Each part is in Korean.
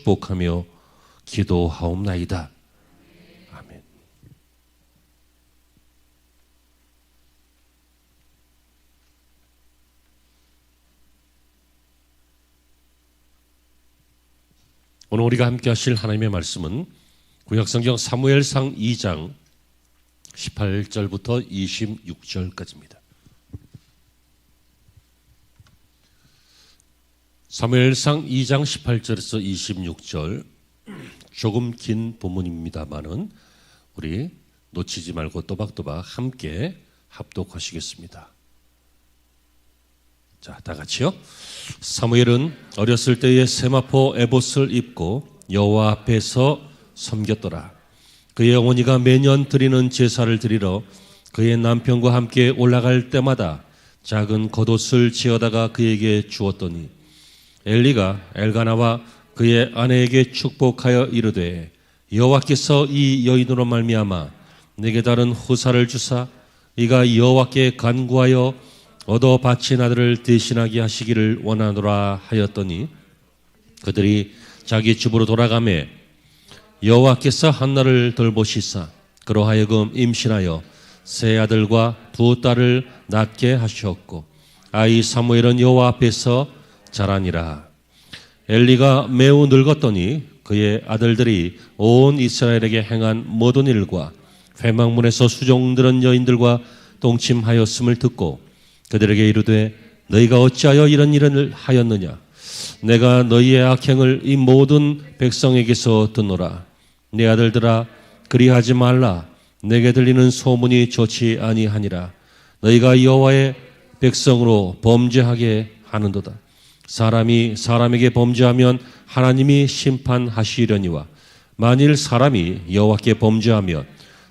축복하며 기도하옵나이다. 아멘. 오늘 우리가 함께 하실 하나님의 말씀은 구약성경 사무엘상 2장 18절부터 26절까지입니다. 사무엘상 2장 18절에서 26절, 조금 긴 본문입니다만은 우리 놓치지 말고 또박또박 함께 합독하시겠습니다. 자, 다 같이요. 사무엘은 어렸을 때에 세마포 에봇을 입고 여호와 앞에서 섬겼더라. 그의 어머니가 매년 드리는 제사를 드리러 그의 남편과 함께 올라갈 때마다 작은 겉옷을 지어다가 그에게 주었더니 엘리가 엘가나와 그의 아내에게 축복하여 이르되 여호와께서 이 여인으로 말미암아 내게 다른 후사를 주사 이가 여호와께 간구하여 얻어 바친 아들을 대신하게 하시기를 원하노라 하였더니 그들이 자기 집으로 돌아가매 여호와께서 한나를 돌보시사 그로 하여금 임신하여 세 아들과 두 딸을 낳게 하셨고 아이 사무엘은 여호와 앞에서 자라니라. 엘리가 매우 늙었더니 그의 아들들이 온 이스라엘에게 행한 모든 일과 회막문에서 수종들은 여인들과 동침하였음을 듣고 그들에게 이르되 너희가 어찌하여 이런 일을 하였느냐. 내가 너희의 악행을 이 모든 백성에게서 듣노라. 네 아들들아 그리하지 말라. 내게 들리는 소문이 좋지 아니하니라. 너희가 여호와의 백성으로 범죄하게 하는도다. 사람이 사람에게 범죄하면 하나님이 심판하시려니와 만일 사람이 여호와께 범죄하면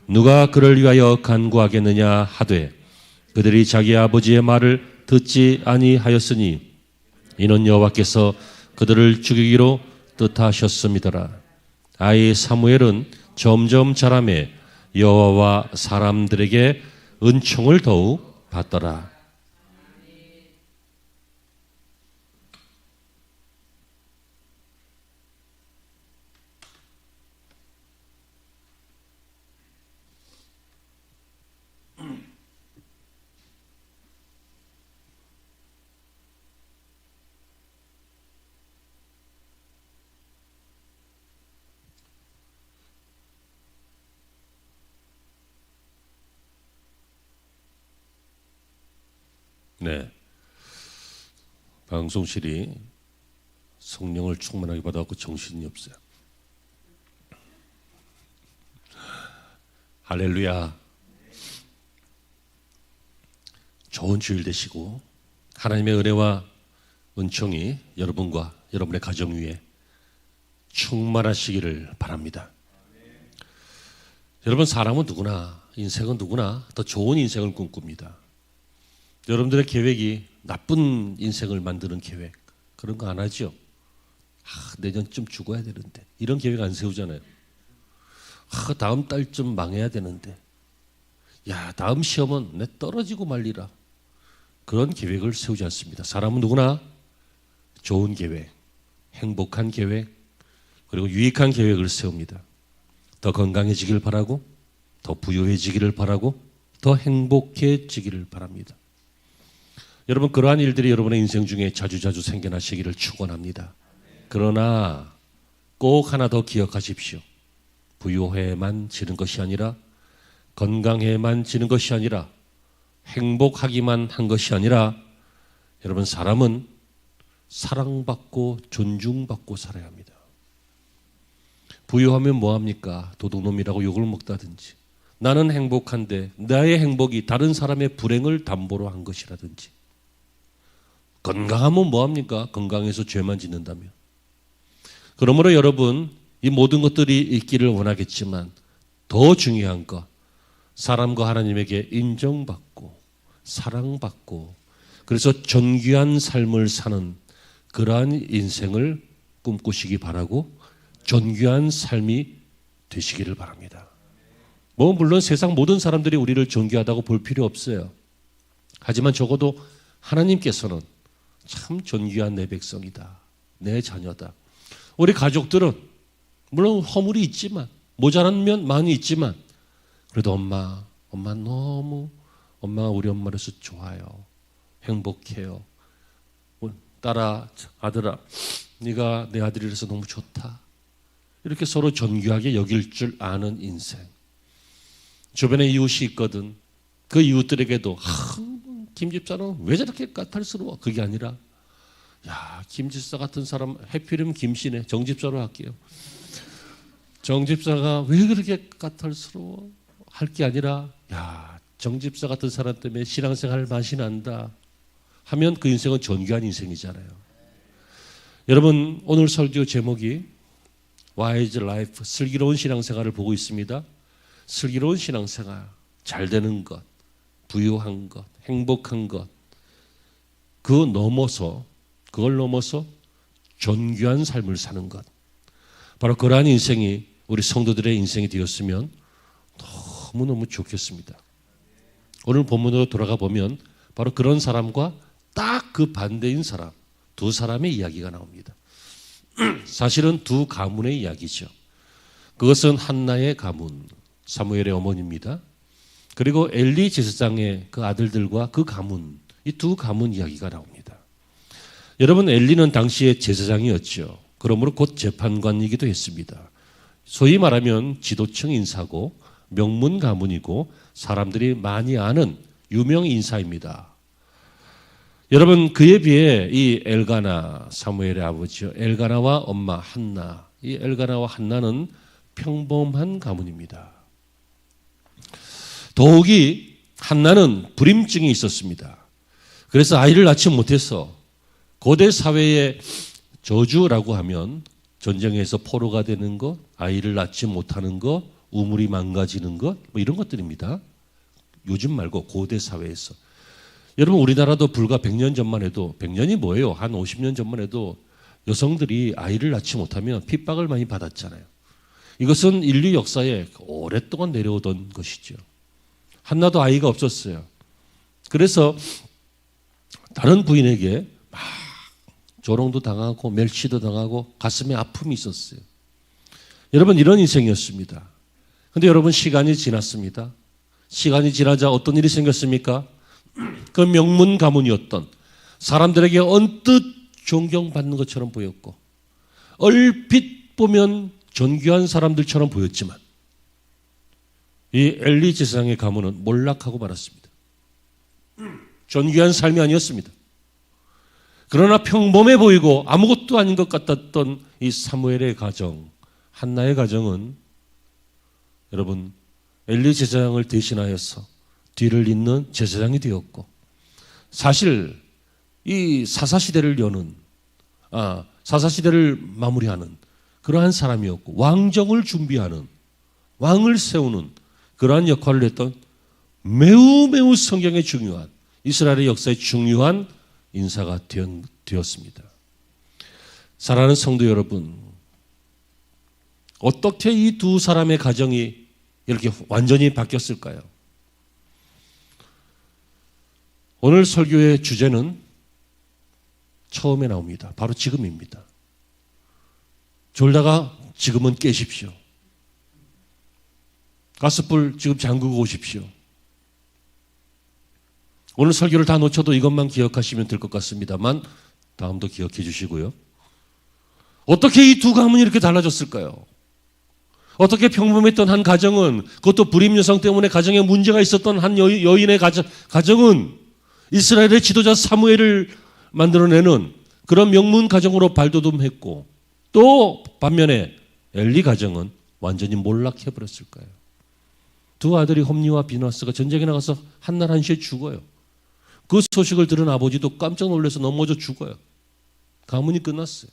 누가 그를 위하여 간구하겠느냐 하되 그들이 자기 아버지의 말을 듣지 아니하였으니 이는 여호와께서 그들을 죽이기로 뜻하셨음이더라. 아이 사무엘은 점점 자라매 여호와와 사람들에게 은총을 더욱 받더라. 네, 방송실이 성령을 충만하게 받아갖고 정신이 없어요. 할렐루야. 좋은 주일 되시고 하나님의 은혜와 은총이 여러분과 여러분의 가정 위에 충만하시기를 바랍니다. 여러분, 사람은 누구나, 인생은 누구나 더 좋은 인생을 꿈꿉니다. 여러분들의 계획이 나쁜 인생을 만드는 계획, 그런 거 안 하죠? 내년쯤 죽어야 되는데 이런 계획 안 세우잖아요. 다음 달쯤 망해야 되는데 야, 다음 시험은 내 떨어지고 말리라, 그런 계획을 세우지 않습니다. 사람은 누구나 좋은 계획, 행복한 계획, 그리고 유익한 계획을 세웁니다. 더 건강해지기를 바라고, 더 부유해지기를 바라고, 더 행복해지기를 바랍니다. 여러분, 그러한 일들이 여러분의 인생 중에 자주자주 생겨나시기를 축원합니다. 그러나 꼭 하나 더 기억하십시오. 부유해만 지는 것이 아니라, 건강해만 지는 것이 아니라, 행복하기만 한 것이 아니라, 여러분, 사람은 사랑받고 존중받고 살아야 합니다. 부유하면 뭐합니까? 도둑놈이라고 욕을 먹다든지, 나는 행복한데 나의 행복이 다른 사람의 불행을 담보로 한 것이라든지, 건강하면 뭐합니까? 건강해서 죄만 짓는다면. 그러므로 여러분, 이 모든 것들이 있기를 원하겠지만 더 중요한 것, 사람과 하나님에게 인정받고 사랑받고 그래서 존귀한 삶을 사는 그러한 인생을 꿈꾸시기 바라고, 존귀한 삶이 되시기를 바랍니다. 물론 세상 모든 사람들이 우리를 존귀하다고 볼 필요 없어요. 하지만 적어도 하나님께서는 참 존귀한 내 백성이다, 내 자녀다, 우리 가족들은 물론 허물이 있지만 모자란 면 많이 있지만 그래도 엄마 너무 엄마가 우리 엄마로서 좋아요. 행복해요. 딸아, 아들아, 네가 내 아들이라서 너무 좋다. 이렇게 서로 존귀하게 여길 줄 아는 인생. 주변에 이웃이 있거든. 그 이웃들에게도 김 집사는 왜 저렇게 까탈스러워? 그게 아니라 야, 김 집사 같은 사람 해피름 김씨네. 정 집사로 할게요. 정 집사가 왜 그렇게 까탈스러워? 할 게 아니라 야, 정 집사 같은 사람 때문에 신앙생활 맛이 난다 하면 그 인생은 존귀한 인생이잖아요. 여러분, 오늘 설교 제목이 Wise Life, 슬기로운 신앙생활을 보고 있습니다. 슬기로운 신앙생활, 잘 되는 것, 부유한 것, 행복한 것, 그걸 넘어서 존귀한 삶을 사는 것. 바로 그러한 인생이 우리 성도들의 인생이 되었으면 너무너무 좋겠습니다. 오늘 본문으로 돌아가 보면 바로 그런 사람과 딱 그 반대인 사람, 두 사람의 이야기가 나옵니다. 사실은 두 가문의 이야기죠. 그것은 한나의 가문, 사무엘의 어머니입니다. 그리고 엘리 제사장의 그 아들들과 그 가문, 이 두 가문 이야기가 나옵니다. 여러분, 엘리는 당시에 제사장이었죠. 그러므로 곧 재판관이기도 했습니다. 소위 말하면 지도층 인사고 명문 가문이고 사람들이 많이 아는 유명 인사입니다. 여러분, 그에 비해 이 엘가나, 사무엘의 아버지요, 엘가나와 엄마 한나, 이 엘가나와 한나는 평범한 가문입니다. 더욱이 한나는 불임증이 있었습니다. 그래서 아이를 낳지 못해서 고대 사회의 저주라고 하면 전쟁에서 포로가 되는 것, 아이를 낳지 못하는 것, 우물이 망가지는 것, 뭐 이런 것들입니다. 요즘 말고 고대 사회에서. 여러분, 우리나라도 불과 100년 전만 해도, 100년이 뭐예요? 한 50년 전만 해도 여성들이 아이를 낳지 못하면 핍박을 많이 받았잖아요. 이것은 인류 역사에 오랫동안 내려오던 것이죠. 한나도 아이가 없었어요. 그래서 다른 부인에게 막 조롱도 당하고 멸시도 당하고 가슴에 아픔이 있었어요. 여러분, 이런 인생이었습니다. 그런데 여러분, 시간이 지났습니다. 시간이 지나자 어떤 일이 생겼습니까? 그 명문 가문이었던 사람들에게 언뜻 존경받는 것처럼 보였고 얼핏 보면 존귀한 사람들처럼 보였지만 이 엘리 제사장의 가문은 몰락하고 말았습니다. 존귀한 삶이 아니었습니다. 그러나 평범해 보이고 아무것도 아닌 것 같았던 이 사무엘의 가정, 한나의 가정은 여러분, 엘리 제사장을 대신하여서 뒤를 잇는 제사장이 되었고, 사실 이 사사시대를 여는, 사사시대를 마무리하는 그러한 사람이었고, 왕정을 준비하는, 왕을 세우는 그러한 역할을 했던 매우 성경에 중요한, 이스라엘의 역사에 중요한 인사가 되었습니다. 사랑하는 성도 여러분, 어떻게 이 두 사람의 가정이 이렇게 완전히 바뀌었을까요? 오늘 설교의 주제는 처음에 나옵니다. 바로 지금입니다. 졸다가 지금은 깨십시오. 가스불 지금 잠그고 오십시오. 오늘 설교를 다 놓쳐도 이것만 기억하시면 될 것 같습니다만 다음도 기억해 주시고요. 어떻게 이 두 가문이 이렇게 달라졌을까요? 어떻게 평범했던 한 가정은, 그것도 불임 여성 때문에 가정에 문제가 있었던 한 여인의 가정은 이스라엘의 지도자 사무엘을 만들어내는 그런 명문 가정으로 발돋움했고, 또 반면에 엘리 가정은 완전히 몰락해버렸을까요? 두 아들이 홈니와 비나스가 전쟁에 나가서 한날 한시에 죽어요. 그 소식을 들은 아버지도 깜짝 놀라서 넘어져 죽어요. 가문이 끝났어요.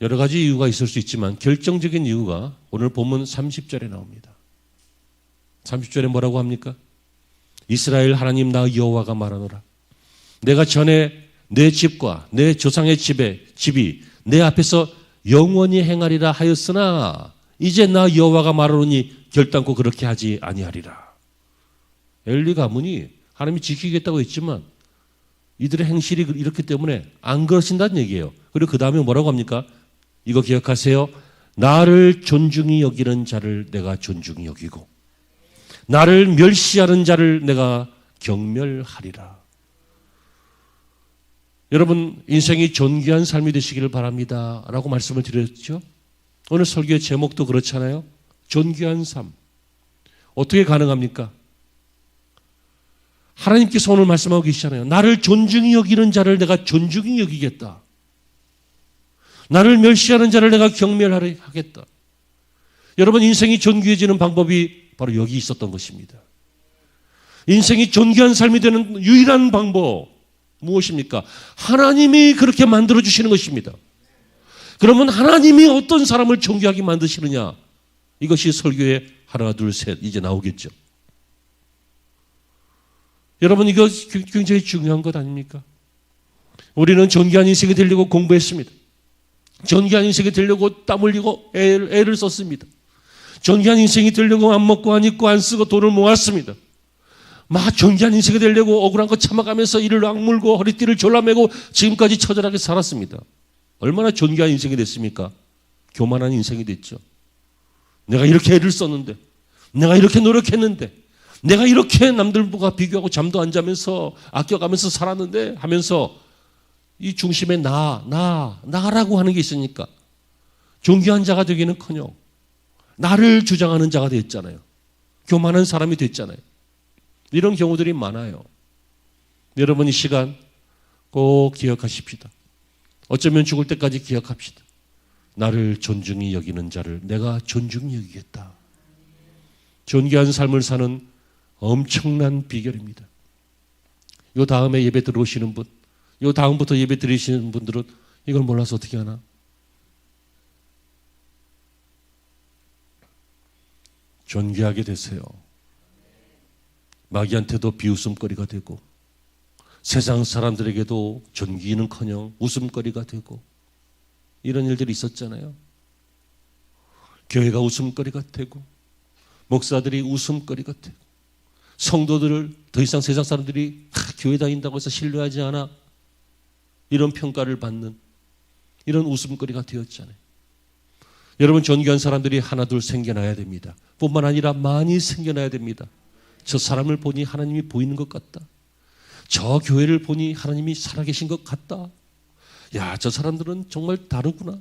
여러 가지 이유가 있을 수 있지만 결정적인 이유가 오늘 본문 30절에 나옵니다. 30절에 뭐라고 합니까? 이스라엘 하나님 나 여호와가 말하노라. 내가 전에 내 집과 내 조상의 집이 내 앞에서 영원히 행하리라 하였으나 이제 나 여호와가 말하노니 결단코 그렇게 하지 아니하리라. 엘리 가문이 하나님이 지키겠다고 했지만 이들의 행실이 이렇기 때문에 안 그러신다는 얘기예요. 그리고 그 다음에 뭐라고 합니까? 이거 기억하세요. 나를 존중히 여기는 자를 내가 존중히 여기고 나를 멸시하는 자를 내가 경멸하리라. 여러분, 인생이 존귀한 삶이 되시기를 바랍니다 라고 말씀을 드렸죠. 오늘 설교의 제목도 그렇잖아요. 존귀한 삶. 어떻게 가능합니까? 하나님께서 오늘 말씀하고 계시잖아요. 나를 존중히 여기는 자를 내가 존중히 여기겠다. 나를 멸시하는 자를 내가 경멸하겠다. 여러분, 인생이 존귀해지는 방법이 바로 여기 있었던 것입니다. 인생이 존귀한 삶이 되는 유일한 방법 무엇입니까? 하나님이 그렇게 만들어주시는 것입니다. 그러면 하나님이 어떤 사람을 존귀하게 만드시느냐? 이것이 설교의 하나, 둘, 셋 이제 나오겠죠. 여러분, 이거 굉장히 중요한 것 아닙니까? 우리는 존귀한 인생이 되려고 공부했습니다. 존귀한 인생이 되려고 땀 흘리고 애를 썼습니다. 존귀한 인생이 되려고 안 먹고 안 입고 안 쓰고 돈을 모았습니다. 막 존귀한 인생이 되려고 억울한 거 참아가면서 이를 악물고 허리띠를 졸라매고 지금까지 처절하게 살았습니다. 얼마나 존귀한 인생이 됐습니까? 교만한 인생이 됐죠. 내가 이렇게 애를 썼는데, 내가 이렇게 노력했는데, 내가 이렇게 남들과 비교하고 잠도 안 자면서 아껴가면서 살았는데 하면서 이 중심에 나라고 하는 게 있으니까 존귀한 자가 되기는커녕 나를 주장하는 자가 됐잖아요. 교만한 사람이 됐잖아요. 이런 경우들이 많아요. 여러분, 이 시간 꼭 기억하십시다. 어쩌면 죽을 때까지 기억합시다. 나를 존중히 여기는 자를 내가 존중히 여기겠다. 존귀한 삶을 사는 엄청난 비결입니다. 요 다음에 예배 들어오시는 분, 요 다음부터 예배 드리시는 분들은 이걸 몰라서 어떻게 하나? 존귀하게 되세요. 마귀한테도 비웃음거리가 되고 세상 사람들에게도 존귀는커녕 웃음거리가 되고 이런 일들이 있었잖아요. 교회가 웃음거리가 되고 목사들이 웃음거리가 되고 성도들을 더 이상 세상 사람들이 교회 다닌다고 해서 신뢰하지 않아 이런 평가를 받는 이런 웃음거리가 되었잖아요. 여러분, 존귀한 사람들이 하나 둘 생겨나야 됩니다. 뿐만 아니라 많이 생겨나야 됩니다. 저 사람을 보니 하나님이 보이는 것 같다. 저 교회를 보니 하나님이 살아계신 것 같다. 야, 저 사람들은 정말 다르구나.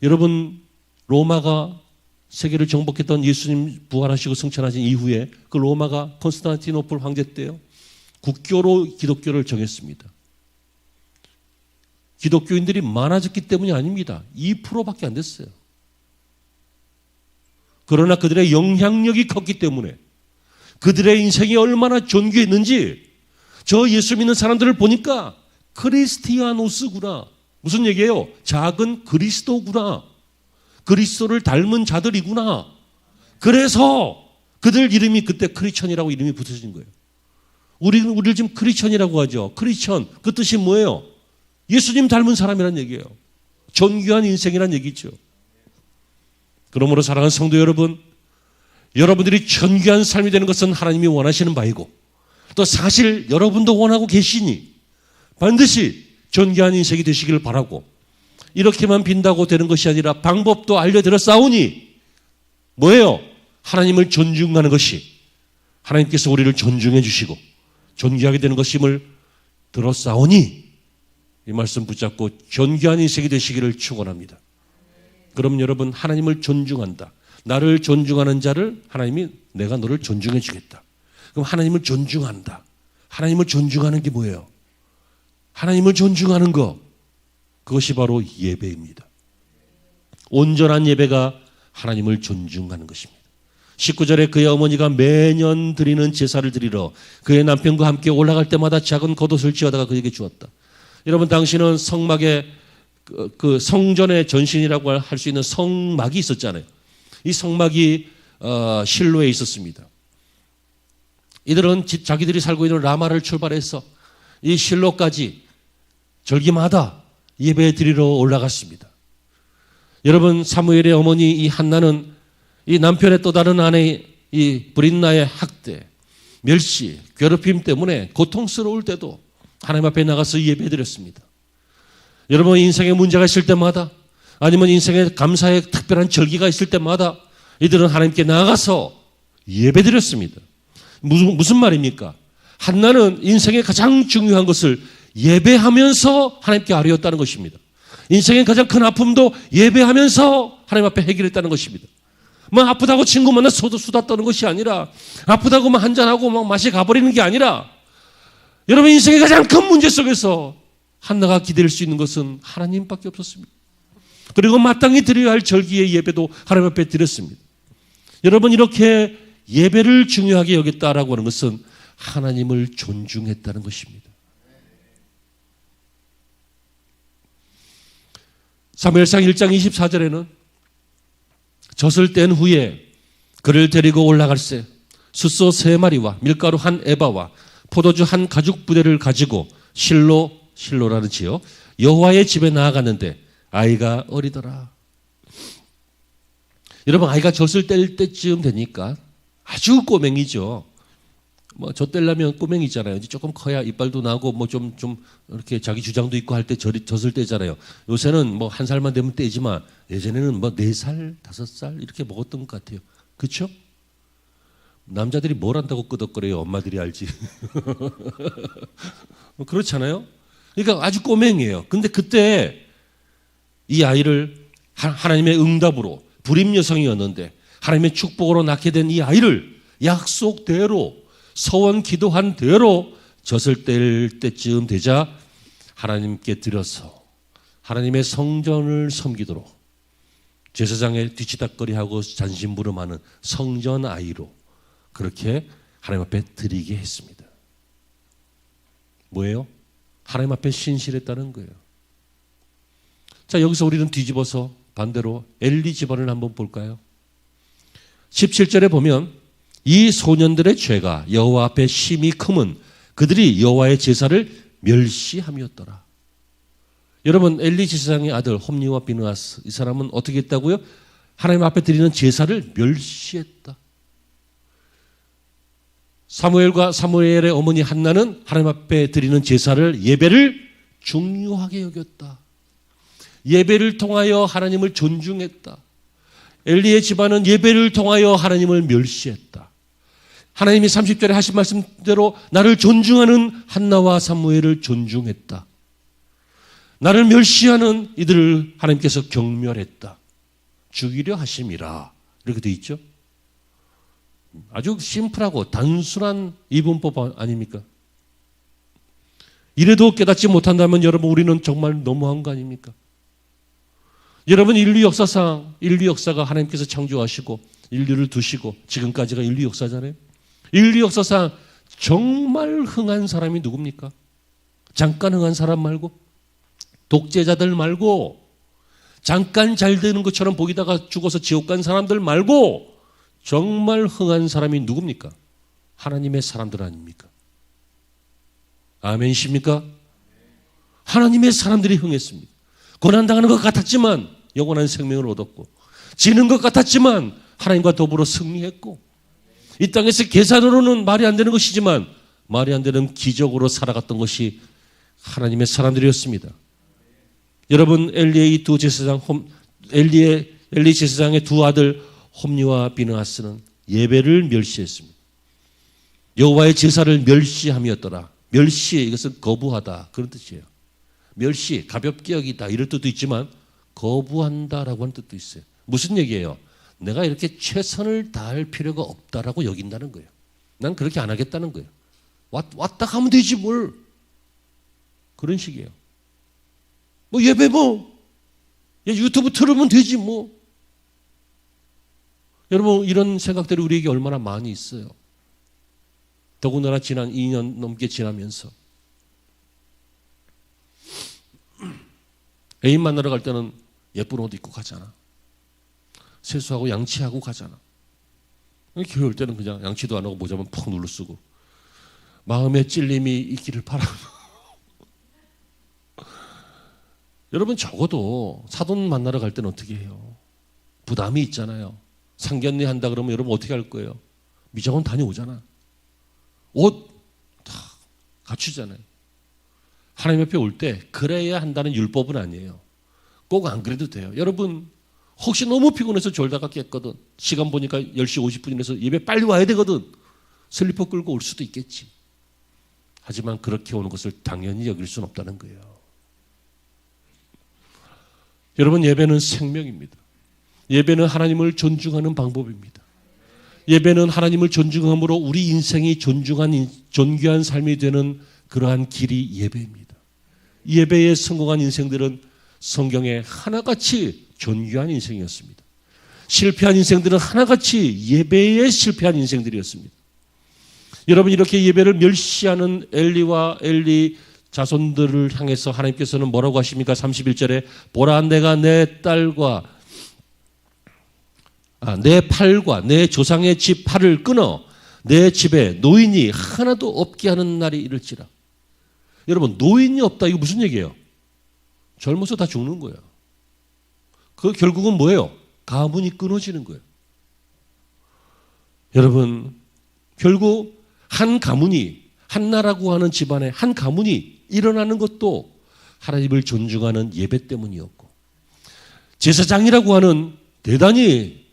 여러분, 로마가 세계를 정복했던 예수님 부활하시고 승천하신 이후에 그 로마가 콘스탄티노플 황제 때요, 국교로 기독교를 정했습니다. 기독교인들이 많아졌기 때문이 아닙니다. 2%밖에 안 됐어요. 그러나 그들의 영향력이 컸기 때문에 그들의 인생이 얼마나 존귀했는지 저 예수 믿는 사람들을 보니까 크리스티아노스구나. 무슨 얘기예요? 작은 그리스도구나. 그리스도를 닮은 자들이구나. 그래서 그들 이름이 그때 크리스천이라고 이름이 붙여진 거예요. 우리를 지금 크리스천이라고 하죠. 크리스천, 그 뜻이 뭐예요? 예수님 닮은 사람이란 얘기예요. 존귀한 인생이란 얘기죠. 그러므로 사랑하는 성도 여러분, 여러분들이 존귀한 삶이 되는 것은 하나님이 원하시는 바이고 또 사실 여러분도 원하고 계시니 반드시 존귀한 인생이 되시기를 바라고, 이렇게만 빈다고 되는 것이 아니라 방법도 알려드렸사오니 뭐예요? 하나님을 존중하는 것이, 하나님께서 우리를 존중해 주시고 존귀하게 되는 것임을 들었사오니 이 말씀 붙잡고 존귀한 인생이 되시기를 축원합니다. 그럼 여러분, 하나님을 존중한다. 나를 존중하는 자를 하나님이 내가 너를 존중해 주겠다. 그럼 하나님을 존중한다. 하나님을 존중하는 게 뭐예요? 하나님을 존중하는 것, 그것이 바로 예배입니다. 온전한 예배가 하나님을 존중하는 것입니다. 19절에 그의 어머니가 매년 드리는 제사를 드리러 그의 남편과 함께 올라갈 때마다 작은 겉옷을 지어다가 그에게 주었다. 여러분, 당신은 성막에 그 성전의 전신이라고 할 수 있는 성막이 있었잖아요. 이 성막이 실로에 있었습니다. 이들은 자기들이 살고 있는 라마를 출발해서 이 실로까지 절기마다 예배 드리러 올라갔습니다. 여러분, 사무엘의 어머니 이 한나는 이 남편의 또 다른 아내 이 브린나의 학대, 멸시, 괴롭힘 때문에 고통스러울 때도 하나님 앞에 나가서 예배드렸습니다. 여러분 인생에 문제가 있을 때마다 아니면 인생에 감사의 특별한 절기가 있을 때마다 이들은 하나님께 나가서 예배드렸습니다. 무슨 말입니까? 한나는 인생의 가장 중요한 것을 예배하면서 하나님께 아뢰었다는 것입니다. 인생의 가장 큰 아픔도 예배하면서 하나님 앞에 해결했다는 것입니다. 뭐 아프다고 친구 만나 수다 떠는 것이 아니라 아프다고 막 한잔하고 막 맛이 가버리는 게 아니라 여러분 인생의 가장 큰 문제 속에서 한나가 기댈 수 있는 것은 하나님밖에 없었습니다. 그리고 마땅히 드려야 할 절기의 예배도 하나님 앞에 드렸습니다. 여러분 이렇게 예배를 중요하게 여겼다라고 하는 것은 하나님을 존중했다는 것입니다. 사무엘상 1장 24절에는 젖을 뗀 후에 그를 데리고 올라갈새 숫소 3마리와 밀가루 1에바와 포도주 1가죽 부대를 가지고 실로라는 지요 여호와의 집에 나아갔는데 아이가 어리더라. 여러분 아이가 젖을 뗄 때쯤 되니까 아주 꼬맹이죠. 뭐 젖 떼려면 꼬맹이잖아요. 조금 커야 이빨도 나고 뭐 좀 이렇게 자기 주장도 있고 할 때 젖을 떼잖아요. 요새는 뭐 1살만 되면 떼지만 예전에는 뭐 4살, 5살 이렇게 먹었던 것 같아요. 그렇죠? 남자들이 뭘 한다고 끄덕거려요. 엄마들이 알지. 그렇잖아요. 그러니까 아주 꼬맹이에요. 근데 그때 이 아이를 하나님의 응답으로 불임 여성이었는데 하나님의 축복으로 낳게 된 이 아이를 약속대로 서원 기도한 대로 젖을 뗄 때쯤 되자 하나님께 드려서 하나님의 성전을 섬기도록 제사장의 뒤치다거리하고 잔심부름하는 성전 아이로 그렇게 하나님 앞에 드리게 했습니다. 뭐예요? 하나님 앞에 신실했다는 거예요. 자, 여기서 우리는 뒤집어서 반대로 엘리 집안을 한번 볼까요? 17절에 보면 이 소년들의 죄가 여호와 앞에 심히 크면 그들이 여호와의 제사를 멸시함이었더라. 여러분 엘리 제사장의 아들 홈리와 비느하스 이 사람은 어떻게 했다고요? 하나님 앞에 드리는 제사를 멸시했다. 사무엘과 사무엘의 어머니 한나는 하나님 앞에 드리는 제사를 예배를 중요하게 여겼다. 예배를 통하여 하나님을 존중했다. 엘리의 집안은 예배를 통하여 하나님을 멸시했다. 하나님이 30절에 하신 말씀대로 나를 존중하는 한나와 사무엘을 존중했다. 나를 멸시하는 이들을 하나님께서 경멸했다. 죽이려 하심이라 이렇게 돼 있죠. 아주 심플하고 단순한 이분법 아닙니까? 이래도 깨닫지 못한다면 여러분 우리는 정말 너무한 거 아닙니까? 여러분 인류 역사상 인류 역사가 하나님께서 창조하시고 인류를 두시고 지금까지가 인류 역사잖아요. 인류 역사상 정말 흥한 사람이 누굽니까? 잠깐 흥한 사람 말고 독재자들 말고 잠깐 잘 되는 것처럼 보이다가 죽어서 지옥 간 사람들 말고 정말 흥한 사람이 누굽니까? 하나님의 사람들 아닙니까? 아멘이십니까? 하나님의 사람들이 흥했습니다. 고난당하는 것 같았지만 영원한 생명을 얻었고 지는 것 같았지만 하나님과 더불어 승리했고 이 땅에서 계산으로는 말이 안 되는 것이지만 말이 안 되는 기적으로 살아갔던 것이 하나님의 사람들이었습니다. 여러분 엘리의 이 두 제사장 엘리 제사장의 두 아들 홈리와 비느하스는 예배를 멸시했습니다. 여호와의 제사를 멸시함이었더라. 멸시 이것은 거부하다 그런 뜻이에요. 멸시 가볍게 여기다 이럴 뜻도 있지만 거부한다라고 하는 뜻도 있어요. 무슨 얘기예요? 내가 이렇게 최선을 다할 필요가 없다라고 여긴다는 거예요. 난 그렇게 안 하겠다는 거예요. 왔다 가면 되지 뭘. 그런 식이에요. 뭐 예배 유튜브 틀으면 되지 뭐. 여러분 이런 생각들이 우리에게 얼마나 많이 있어요. 더군다나 지난 2년 넘게 지나면서 애인 만나러 갈 때는 예쁜 옷 입고 가잖아. 세수하고 양치하고 가잖아. 교회 올 때는 그냥 양치도 안 하고 모자만 푹 눌러 쓰고 마음의 찔림이 있기를 바라고. 여러분 적어도 사돈 만나러 갈 때는 어떻게 해요? 부담이 있잖아요. 상견례 한다 그러면 여러분 어떻게 할 거예요? 미장원 다녀오잖아. 옷 다 갖추잖아요. 하나님 앞에 올 때 그래야 한다는 율법은 아니에요. 꼭 안 그래도 돼요. 여러분 혹시 너무 피곤해서 졸다가 깼거든. 시간 보니까 10시 50분이라서 예배 빨리 와야 되거든. 슬리퍼 끌고 올 수도 있겠지. 하지만 그렇게 오는 것을 당연히 여길 수는 없다는 거예요. 여러분 예배는 생명입니다. 예배는 하나님을 존중하는 방법입니다. 예배는 하나님을 존중함으로 우리 인생이 존귀한 삶이 되는 그러한 길이 예배입니다. 예배에 성공한 인생들은 성경에 하나같이 존귀한 인생이었습니다. 실패한 인생들은 하나같이 예배에 실패한 인생들이었습니다. 여러분 이렇게 예배를 멸시하는 엘리와 엘리 자손들을 향해서 하나님께서는 뭐라고 하십니까? 31절에 보라 내가 내 팔과 내 조상의 집 팔을 끊어 내 집에 노인이 하나도 없게 하는 날이 이를지라. 여러분 노인이 없다 이거 무슨 얘기예요? 젊어서 다 죽는 거예요. 그 결국은 뭐예요? 가문이 끊어지는 거예요. 여러분 결국 한 가문이 한나라고 하는 집안에 한 가문이 일어나는 것도 하나님을 존중하는 예배 때문이었고 제사장이라고 하는 대단히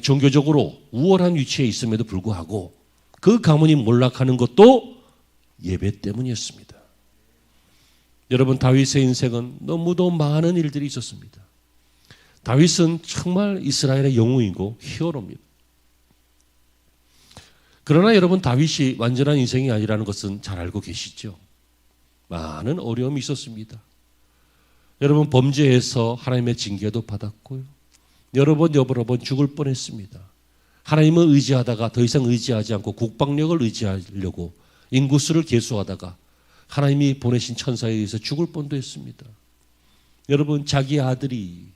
종교적으로 우월한 위치에 있음에도 불구하고 그 가문이 몰락하는 것도 예배 때문이었습니다. 여러분 다윗의 인생은 너무도 많은 일들이 있었습니다. 다윗은 정말 이스라엘의 영웅이고 히어로입니다. 그러나 여러분 다윗이 완전한 인생이 아니라는 것은 잘 알고 계시죠. 많은 어려움이 있었습니다. 여러분 범죄해서 하나님의 징계도 받았고요. 여러 번 죽을 뻔했습니다. 하나님을 의지하다가 더 이상 의지하지 않고 국방력을 의지하려고 인구수를 계수하다가 하나님이 보내신 천사에 의해서 죽을 뻔도 했습니다. 여러분 자기 아들이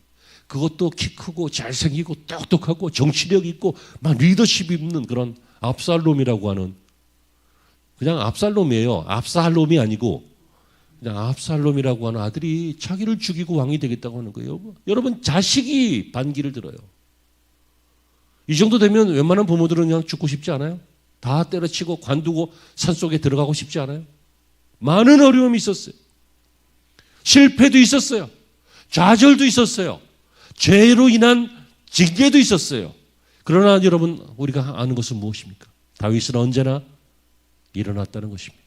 그것도 키 크고 잘생기고 똑똑하고 정치력 있고 막 리더십 있는 그런 압살롬이라고 하는 그냥 압살롬이에요. 압살롬이 아니고 그냥 압살롬이라고 하는 아들이 자기를 죽이고 왕이 되겠다고 하는 거예요. 여러분 자식이 반기를 들어요. 이 정도 되면 웬만한 부모들은 그냥 죽고 싶지 않아요? 다 때려치고 관두고 산속에 들어가고 싶지 않아요? 많은 어려움이 있었어요. 실패도 있었어요. 좌절도 있었어요. 죄로 인한 징계도 있었어요. 그러나 여러분 우리가 아는 것은 무엇입니까? 다윗은 언제나 일어났다는 것입니다.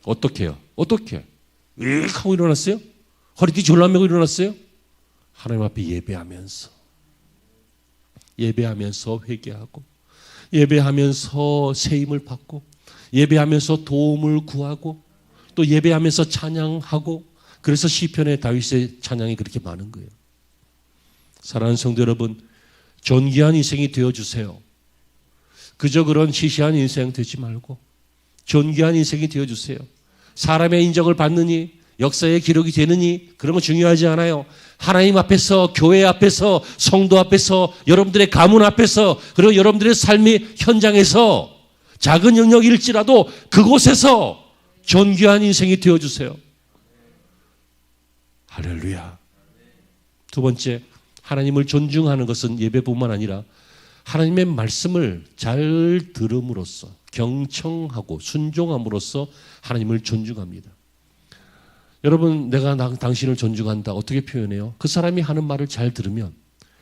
어떻게 해요? 어떻게? 익 하고 일어났어요? 허리띠 졸라매고 일어났어요? 하나님 앞에 예배하면서 회개하고 예배하면서 세임을 받고 예배하면서 도움을 구하고 또 예배하면서 찬양하고 그래서 시편에 다윗의 찬양이 그렇게 많은 거예요. 사랑하는 성도 여러분 존귀한 인생이 되어주세요. 그저 그런 시시한 인생 되지 말고 존귀한 인생이 되어주세요. 사람의 인정을 받느니 역사의 기록이 되느니 그런 건 중요하지 않아요. 하나님 앞에서 교회 앞에서 성도 앞에서 여러분들의 가문 앞에서 그리고 여러분들의 삶의 현장에서 작은 영역일지라도 그곳에서 존귀한 인생이 되어주세요. 할렐루야. 두 번째 하나님을 존중하는 것은 예배뿐만 아니라 하나님의 말씀을 잘 들음으로써 경청하고 순종함으로써 하나님을 존중합니다. 여러분 내가 당신을 존중한다 어떻게 표현해요? 그 사람이 하는 말을 잘 들으면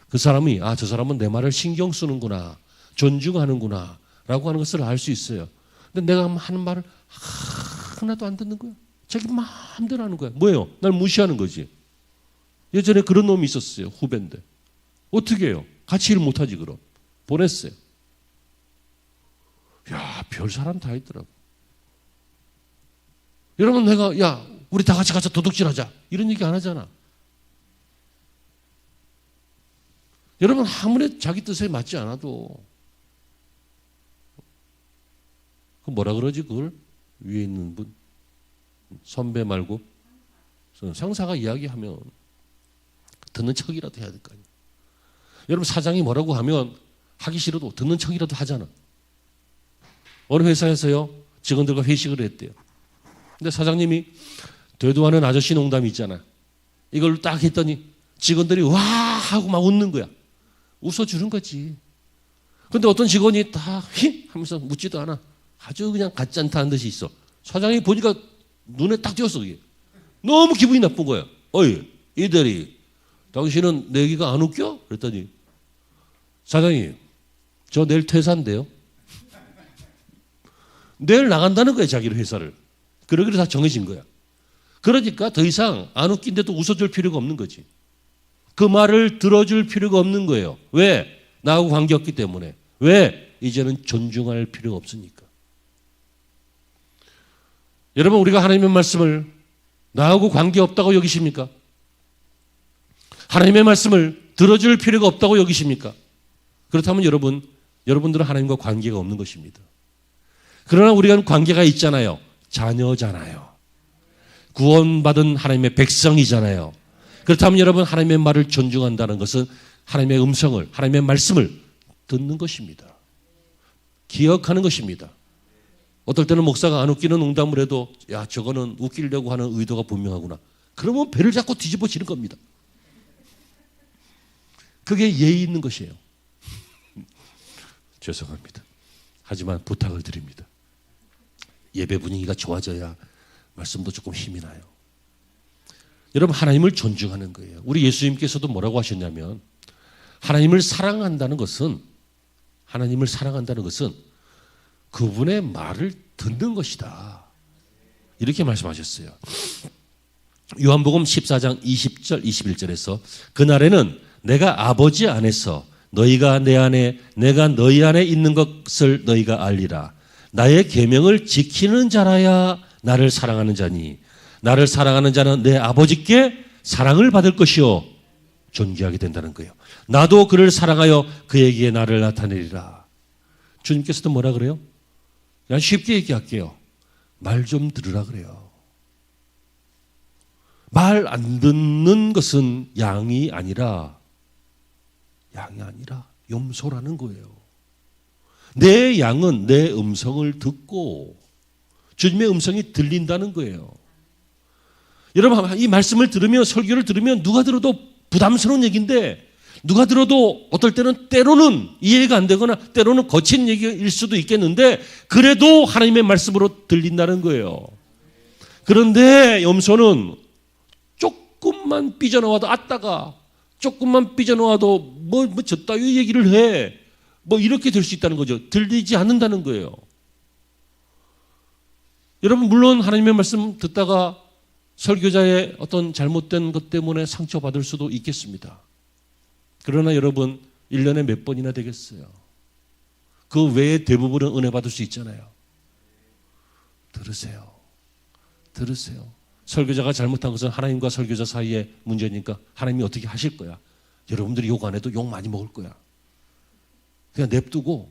그 사람이 저 사람은 내 말을 신경 쓰는구나 존중하는구나 라고 하는 것을 알 수 있어요. 근데 내가 하는 말을 하나도 안 듣는 거야. 자기 마음대로 하는 거야. 뭐예요? 날 무시하는 거지. 예전에 그런 놈이 있었어요. 후배인데 어떻게 해요? 같이 일 못하지 그럼. 보냈어요. 야, 별 사람 다 있더라고. 여러분 내가 우리 다 같이 가서 도둑질하자 이런 얘기 안 하잖아. 여러분 아무리 자기 뜻에 맞지 않아도 그 뭐라 그러지 그걸? 위에 있는 분 선배 말고 상사가 이야기하면 듣는 척이라도 해야 될 거 아니에요. 여러분 사장이 뭐라고 하면 하기 싫어도 듣는 척이라도 하잖아. 어느 회사에서요 직원들과 회식을 했대요. 근데 사장님이 되도하는 아저씨 농담이 있잖아. 이걸 딱 했더니 직원들이 와 하고 막 웃는 거야. 웃어주는 거지. 근데 어떤 직원이 다 휙 하면서 묻지도 않아. 아주 그냥 가짠타 한 듯이 있어. 사장이 보니까 눈에 딱 띄었어 그게. 너무 기분이 나쁜 거예요. 어이, 이대리, 당신은 내 얘기가 안 웃겨? 그랬더니 사장님, 저 내일 퇴사인데요. 내일 나간다는 거예요, 자기를 회사를. 그러기로 다 정해진 거야. 그러니까 더 이상 안 웃긴데도 웃어줄 필요가 없는 거지. 그 말을 들어줄 필요가 없는 거예요. 왜? 나하고 관계없기 때문에. 왜? 이제는 존중할 필요가 없으니까. 여러분, 우리가 하나님의 말씀을 나하고 관계없다고 여기십니까? 하나님의 말씀을 들어줄 필요가 없다고 여기십니까? 그렇다면 여러분들은 하나님과 관계가 없는 것입니다. 그러나 우리가 관계가 있잖아요. 자녀잖아요. 구원받은 하나님의 백성이잖아요. 그렇다면 여러분, 하나님의 말을 존중한다는 것은 하나님의 음성을, 하나님의 말씀을 듣는 것입니다. 기억하는 것입니다. 어떨 때는 목사가 안 웃기는 농담을 해도 야, 저거는 웃기려고 하는 의도가 분명하구나. 그러면 배를 잡고 뒤집어지는 겁니다. 그게 예의 있는 것이에요. 죄송합니다. 하지만 부탁을 드립니다. 예배 분위기가 좋아져야 말씀도 조금 힘이 나요. 여러분, 하나님을 존중하는 거예요. 우리 예수님께서도 뭐라고 하셨냐면 하나님을 사랑한다는 것은 그분의 말을 듣는 것이다. 이렇게 말씀하셨어요. 요한복음 14장 20절 21절에서 그날에는 내가 아버지 안에서 너희가 내 안에 내가 너희 안에 있는 것을 너희가 알리라. 나의 계명을 지키는 자라야 나를 사랑하는 자니 나를 사랑하는 자는 내 아버지께 사랑을 받을 것이요 존귀하게 된다는 거예요. 나도 그를 사랑하여 그에게 나를 나타내리라. 주님께서도 뭐라 그래요? 그냥 쉽게 얘기할게요. 말 좀 들으라 그래요. 말 안 듣는 것은 양이 아니라 염소라는 거예요. 내 양은 내 음성을 듣고 주님의 음성이 들린다는 거예요. 여러분, 이 말씀을 들으면, 설교를 들으면 누가 들어도 부담스러운 얘기인데 누가 들어도 어떨 때는 때로는 이해가 안 되거나 때로는 거친 얘기일 수도 있겠는데 그래도 하나님의 말씀으로 들린다는 거예요. 그런데 염소는 조금만 삐져나와도 조금만 삐져나와도 뭐 저따위 얘기를 해. 뭐 이렇게 될 수 있다는 거죠. 들리지 않는다는 거예요. 여러분, 물론 하나님의 말씀 듣다가 설교자의 어떤 잘못된 것 때문에 상처받을 수도 있겠습니다. 그러나 여러분, 1년에 몇 번이나 되겠어요. 그 외에 대부분은 은혜 받을 수 있잖아요. 들으세요. 설교자가 잘못한 것은 하나님과 설교자 사이의 문제니까 하나님이 어떻게 하실 거야. 여러분들이 욕 안 해도 욕 많이 먹을 거야. 그냥 냅두고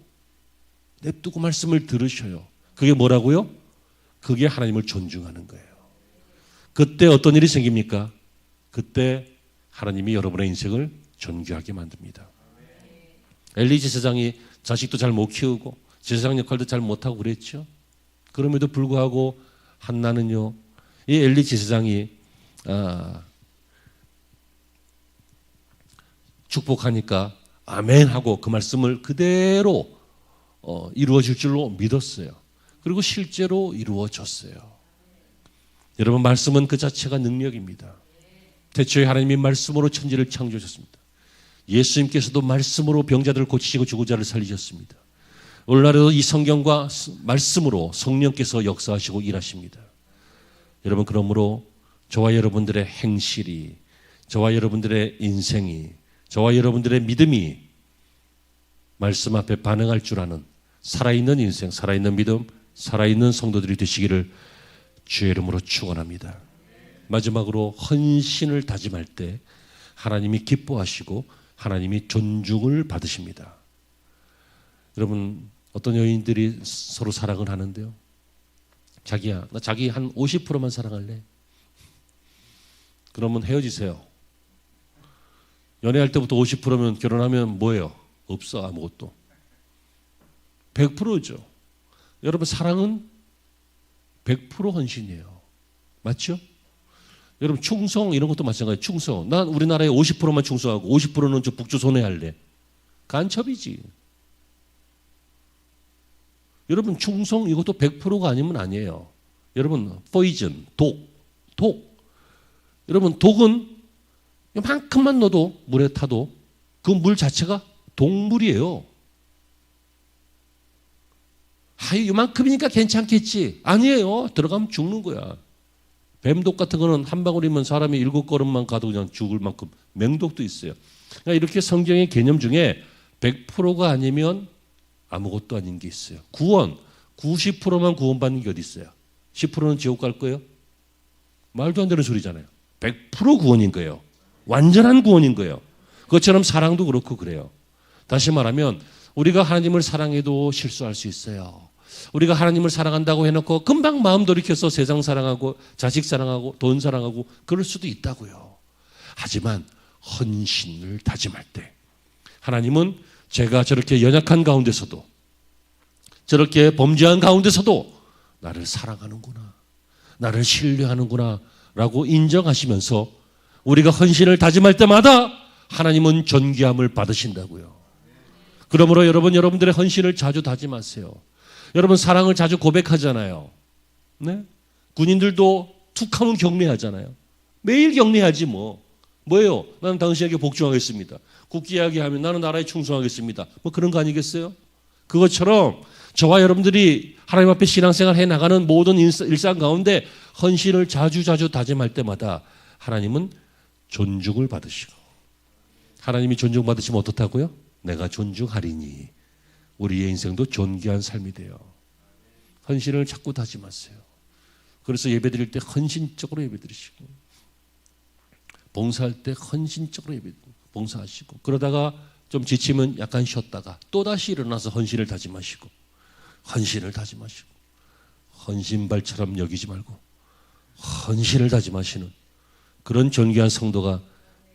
말씀을 들으셔요. 그게 뭐라고요? 그게 하나님을 존중하는 거예요. 그때 어떤 일이 생깁니까? 그때 하나님이 여러분의 인생을 존귀하게 만듭니다. 엘리 제사장이 자식도 잘 못 키우고 제사장 역할도 잘 못하고 그랬죠. 그럼에도 불구하고 한나는요, 이 엘리 제사장이 축복하니까 아멘 하고 그 말씀을 그대로 이루어질 줄로 믿었어요. 그리고 실제로 이루어졌어요. 여러분, 말씀은 그 자체가 능력입니다. 태초에 하나님이 말씀으로 천지를 창조하셨습니다. 예수님께서도 말씀으로 병자들을 고치시고 죽은 자를 살리셨습니다. 오늘날에도 이 성경과 말씀으로 성령께서 역사하시고 일하십니다. 여러분, 그러므로 저와 여러분들의 행실이, 저와 여러분들의 인생이, 저와 여러분들의 믿음이 말씀 앞에 반응할 줄 아는 살아있는 인생, 살아있는 믿음, 살아있는 성도들이 되시기를 주의 이름으로 축원합니다. 마지막으로 헌신을 다짐할 때 하나님이 기뻐하시고 하나님이 존중을 받으십니다. 여러분, 어떤 여인들이 서로 사랑을 하는데요. 자기야, 나 자기 한 50%만 사랑할래. 그러면 헤어지세요. 연애할 때부터 50%면 결혼하면 뭐예요? 없어, 아무것도. 100%죠. 여러분, 사랑은 100% 헌신이에요. 맞죠? 여러분, 충성 이런 것도 마찬가지예요. 충성. 난 우리나라에 50%만 충성하고 50%는 저 북조 손해할래. 간첩이지. 여러분, 충성 이것도 100%가 아니면 아니에요. 여러분, 포이즌, 독. 여러분, 독은 이만큼만 넣어도 물에 타도 그 물 자체가 독물이에요. 이만큼이니까 괜찮겠지. 아니에요. 들어가면 죽는 거야. 뱀독 같은 거는 한 방울이면 사람이 7걸음만 가도 그냥 죽을 만큼 맹독도 있어요. 그러니까 이렇게 성경의 개념 중에 100%가 아니면 아무것도 아닌 게 있어요. 구원, 90%만 구원받는 게 어디 있어요? 10%는 지옥 갈 거예요? 말도 안 되는 소리잖아요. 100% 구원인 거예요. 완전한 구원인 거예요. 그것처럼 사랑도 그렇고 그래요. 다시 말하면 우리가 하나님을 사랑해도 실수할 수 있어요. 우리가 하나님을 사랑한다고 해놓고 금방 마음 돌이켜서 세상 사랑하고 자식 사랑하고 돈 사랑하고 그럴 수도 있다고요. 하지만 헌신을 다짐할 때 하나님은 제가 저렇게 연약한 가운데서도 저렇게 범죄한 가운데서도 나를 사랑하는구나, 나를 신뢰하는구나 라고 인정하시면서 우리가 헌신을 다짐할 때마다 하나님은 존귀함을 받으신다고요. 그러므로 여러분들의 헌신을 자주 다짐하세요. 여러분 사랑을 자주 고백하잖아요. 네? 군인들도 툭하면 격려하잖아요. 매일 격려하지 뭐예요? 나는 당신에게 복종하겠습니다. 국기 이야기하면 나는 나라에 충성하겠습니다. 그런 거 아니겠어요? 그것처럼 저와 여러분들이 하나님 앞에 신앙생활 해나가는 모든 일상 가운데 헌신을 자주 다짐할 때마다 하나님은 존중을 받으시고, 하나님이 존중받으시면 어떻다고요? 내가 존중하리니 우리의 인생도 존귀한 삶이 돼요. 헌신을 자꾸 다짐하세요. 그래서 예배드릴 때 헌신적으로 예배드리시고, 봉사할 때 헌신적으로 봉사하시고, 그러다가 좀 지치면 약간 쉬었다가 또다시 일어나서 헌신을 다짐하시고, 헌신발처럼 여기지 말고 헌신을 다짐하시는 그런 존귀한 성도가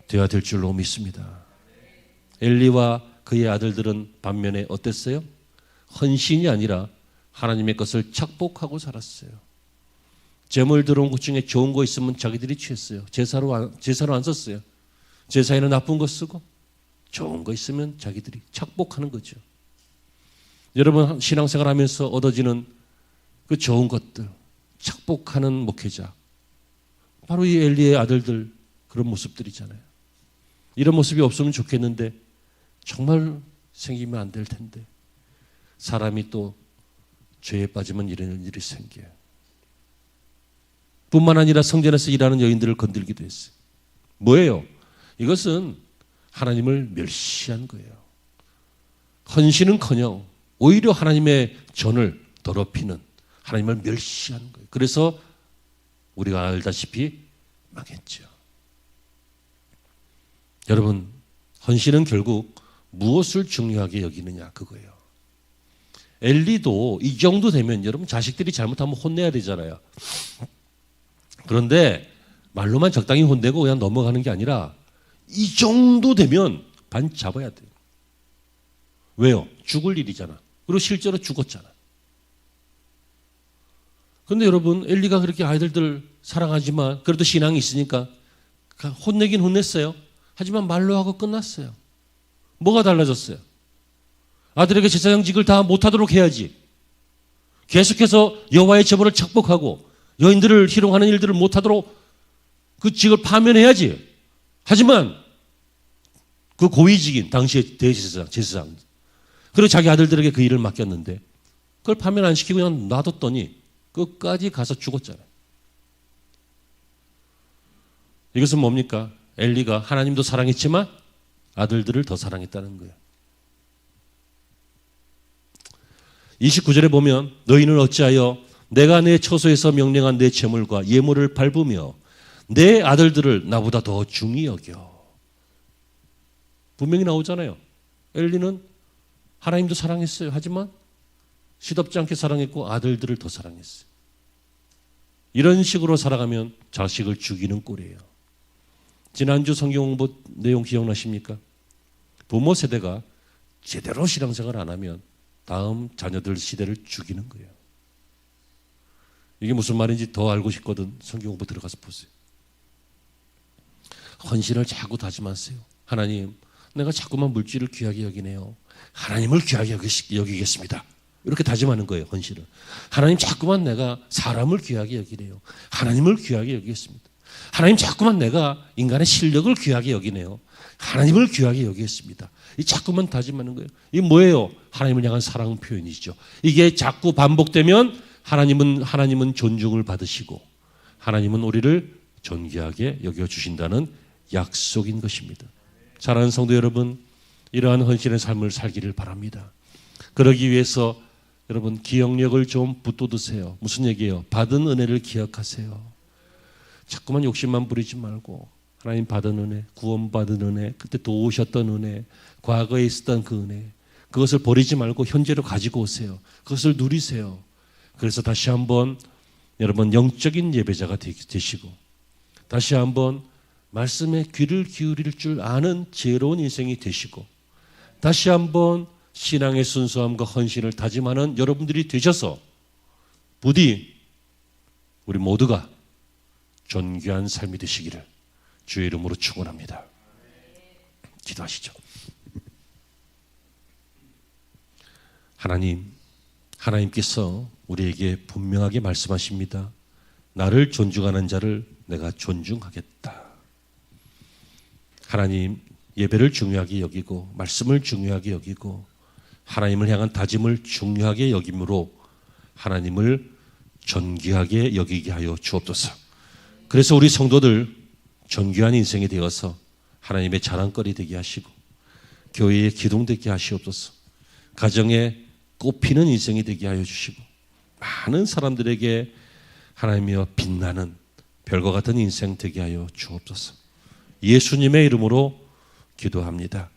되어야 될 줄로 믿습니다. 엘리와 그의 아들들은 반면에 어땠어요? 헌신이 아니라 하나님의 것을 착복하고 살았어요. 재물 들어온 것 중에 좋은 거 있으면 자기들이 취했어요. 제사로 안 썼어요. 제사에는 나쁜 거 쓰고 좋은 거 있으면 자기들이 착복하는 거죠. 여러분 신앙생활 하면서 얻어지는 그 좋은 것들, 착복하는 목회자, 바로 이 엘리의 아들들 그런 모습들이잖아요. 이런 모습이 없으면 좋겠는데 정말 생기면 안 될 텐데 사람이 또 죄에 빠지면 이런 일이 생겨요. 뿐만 아니라 성전에서 일하는 여인들을 건들기도 했어요. 뭐예요? 이것은 하나님을 멸시한 거예요. 헌신은커녕 오히려 하나님의 전을 더럽히는, 하나님을 멸시하는 거예요. 그래서 우리가 알다시피 망했죠. 여러분, 헌신은 결국 무엇을 중요하게 여기느냐 그거예요. 엘리도 이 정도 되면 여러분 자식들이 잘못하면 혼내야 되잖아요. 그런데 말로만 적당히 혼내고 그냥 넘어가는 게 아니라 이 정도 되면 반 잡아야 돼요. 왜요? 죽을 일이잖아. 그리고 실제로 죽었잖아. 그런데 여러분 엘리가 그렇게 아이들들 사랑하지만 그래도 신앙이 있으니까 혼내긴 혼냈어요. 하지만 말로 하고 끝났어요. 뭐가 달라졌어요? 아들에게 제사장직을 다 못하도록 해야지. 계속해서 여호와의 제물을 착복하고 여인들을 희롱하는 일들을 못하도록 그 직을 파면해야지. 하지만 그 고위직인 당시의 제사장 그리고 자기 아들들에게 그 일을 맡겼는데 그걸 파면 안 시키고 그냥 놔뒀더니 끝까지 가서 죽었잖아요. 이것은 뭡니까? 엘리가 하나님도 사랑했지만 아들들을 더 사랑했다는 거예요. 29절에 보면 너희는 어찌하여 내가 내 처소에서 명령한 내 제물과 예물을 밟으며 내 아들들을 나보다 더 중히 여겨. 분명히 나오잖아요. 엘리는 하나님도 사랑했어요. 하지만 시덥지 않게 사랑했고 아들들을 더 사랑했어요. 이런 식으로 살아가면 자식을 죽이는 꼴이에요. 지난주 성경 공부 내용 기억나십니까? 부모 세대가 제대로 신앙생활 안 하면 다음 자녀들 시대를 죽이는 거예요. 이게 무슨 말인지 더 알고 싶거든 성경 공부 들어가서 보세요. 헌신을 자꾸 다짐하세요. 하나님, 내가 자꾸만 물질을 귀하게 여기네요. 하나님을 귀하게 여기겠습니다. 이렇게 다짐하는 거예요. 헌신을. 하나님, 자꾸만 내가 사람을 귀하게 여기네요. 하나님을 귀하게 여기겠습니다. 하나님 자꾸만 내가 인간의 실력을 귀하게 여기네요. 하나님을 귀하게 여기겠습니다. 이 자꾸만 다짐하는 거예요. 이게 뭐예요? 하나님을 향한 사랑 표현이죠. 이게 자꾸 반복되면 하나님은 존중을 받으시고 하나님은 우리를 존귀하게 여겨주신다는 약속인 것입니다. 사랑하는 성도 여러분, 이러한 헌신의 삶을 살기를 바랍니다. 그러기 위해서 여러분 기억력을 좀 붙돋으세요. 무슨 얘기예요? 받은 은혜를 기억하세요. 자꾸만 욕심만 부리지 말고 하나님 받은 은혜, 구원받은 은혜, 그때 도우셨던 은혜, 과거에 있었던 그 은혜, 그것을 버리지 말고 현재로 가지고 오세요. 그것을 누리세요. 그래서 다시 한번 여러분 영적인 예배자가 되시고 다시 한번 말씀에 귀를 기울일 줄 아는 지혜로운 인생이 되시고 다시 한번 신앙의 순수함과 헌신을 다짐하는 여러분들이 되셔서 부디 우리 모두가 존귀한 삶이 되시기를 주의 이름으로 축원합니다. 기도하시죠. 하나님께서 우리에게 분명하게 말씀하십니다. 나를 존중하는 자를 내가 존중하겠다. 하나님, 예배를 중요하게 여기고 말씀을 중요하게 여기고 하나님을 향한 다짐을 중요하게 여김으로 하나님을 존귀하게 여기게 하여 주옵소서. 그래서 우리 성도들 존귀한 인생이 되어서 하나님의 자랑거리 되게 하시고 교회의 기둥 되게 하시옵소서. 가정에 꽃피는 인생이 되게 하여 주시고 많은 사람들에게 하나님이여 빛나는 별과 같은 인생 되게 하여 주옵소서. 예수님의 이름으로 기도합니다.